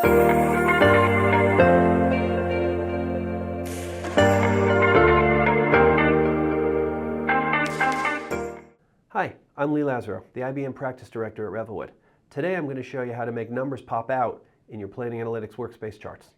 Hi, I'm Lazarow, the IBM Practice Director at Revelwood. Today I'm going to show you how to make numbers pop out in your Planning Analytics Workspace charts.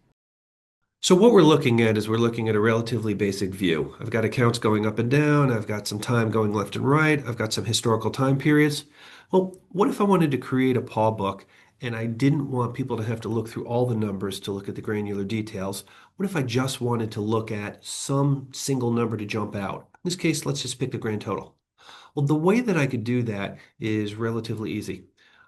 So what we're looking at is we're looking at a relatively basic view. I've got accounts going up and down. I've got some time going left and right. I've got some historical time periods. Well, what if I wanted to create a paw book and I didn't want people to have to look through all the numbers to look at the granular details? What if I just wanted to look at some single number to jump out? In this case, let's just pick the grand total. Well, the way that I could do that is relatively easy.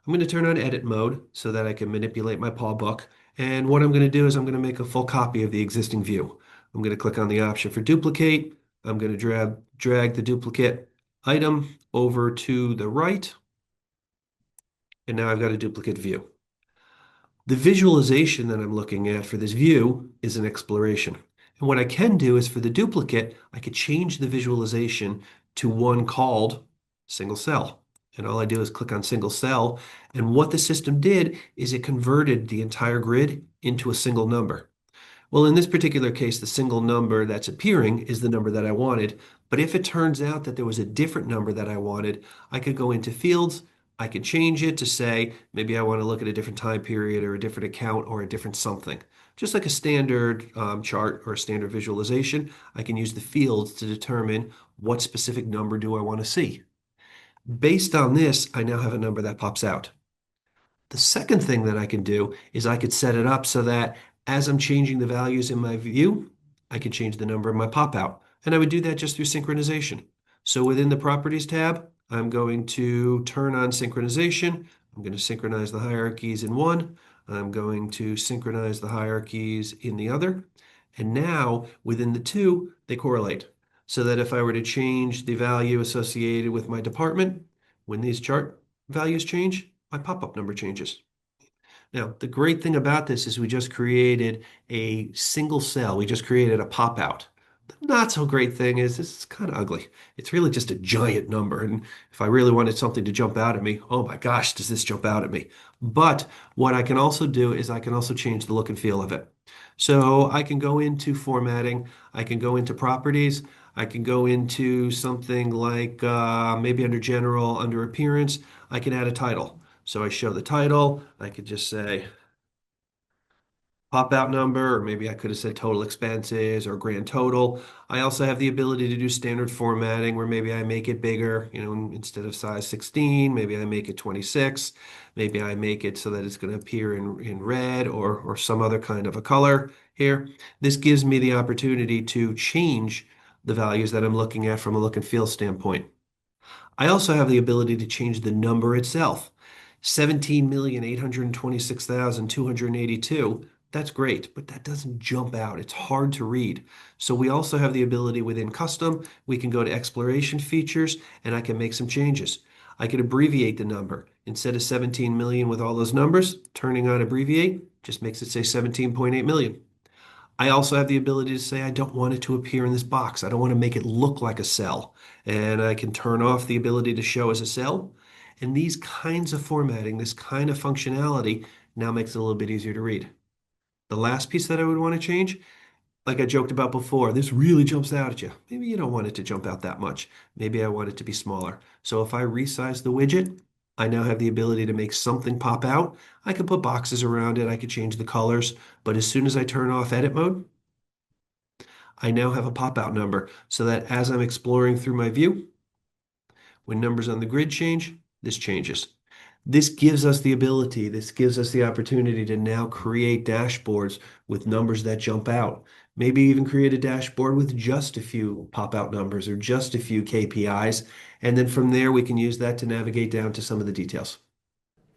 I'm going to turn on edit mode so that I can manipulate my paw book. And what I'm going to do is I'm going to make a full copy of the existing view. I'm going to click on the option for duplicate. I'm going to drag the duplicate item over to the right. And now I've got a duplicate view. The visualization that I'm looking at for this view is an exploration. And what I can do is for the duplicate, I could change the visualization to one called single cell. And all I do is click on single cell. And what the system did is it converted the entire grid into a single number. Well, in this particular case, the single number that's appearing is the number that I wanted. But if it turns out that there was a different number that I wanted, I could go into fields. I could change it to say, maybe I want to look at a different time period or a different account or a different something. Just like a standard chart or a standard visualization, I can use the fields to determine what specific number do I want to see. Based on this, I now have a number that pops out. The second thing that I can do is I could set it up so that as I'm changing the values in my view, I could change the number in my pop out. And I would do that just through synchronization. So within the Properties tab, I'm going to turn on synchronization. I'm going to synchronize the hierarchies in one. I'm going to synchronize the hierarchies in the other. And now within the two, they correlate. So that if I were to change the value associated with my department, when these chart values change, my pop-up number changes. Now, the great thing about this is we just created a single cell. We just created a pop-out. The not so great thing is this is kind of ugly. It's really just a giant number. And if I really wanted something to jump out at me, oh my gosh, does this jump out at me? But what I can also do is I can also change the look and feel of it. So I can go into formatting. I can go into properties. I can go into something like maybe under general, under appearance, I can add a title. So I show the title. I could just say pop out number, or maybe I could have said total expenses or grand total. I also have the ability to do standard formatting where maybe I make it bigger, instead of size 16, maybe I make it 26. Maybe I make it so that it's going to appear in red or some other kind of a color here. This gives me the opportunity to change the values that I'm looking at from a look and feel standpoint. I also have the ability to change the number itself. 17,826,282. That's great, but that doesn't jump out. It's hard to read. So we also have the ability within custom, we can go to exploration features and I can make some changes. I could abbreviate the number. Instead of 17 million with all those numbers, turning on abbreviate just makes it say 17.8 million. I also have the ability to say I don't want it to appear in this box. I don't want to make it look like a cell. And I can turn off the ability to show as a cell. And these kinds of formatting, this kind of functionality now makes it a little bit easier to read. The last piece that I would want to change, like I joked about before, this really jumps out at you. Maybe you don't want it to jump out that much. Maybe I want it to be smaller. So if I resize the widget, I now have the ability to make something pop out. I could put boxes around it. I could change the colors. But as soon as I turn off edit mode, I now have a pop-out number so that as I'm exploring through my view, when numbers on the grid change, this changes. This gives us the ability, this gives us the opportunity to now create dashboards with numbers that jump out. Maybe even create a dashboard with just a few pop-out numbers or just a few KPIs. And then from there, we can use that to navigate down to some of the details.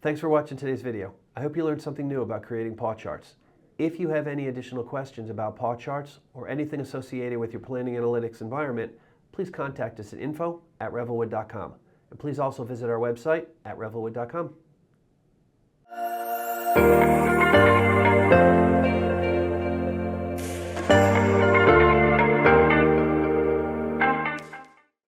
Thanks for watching today's video. I hope you learned something new about creating paw charts. If you have any additional questions about paw charts or anything associated with your planning analytics environment, please contact us at info@revelwood.com. And please also visit our website at revelwood.com.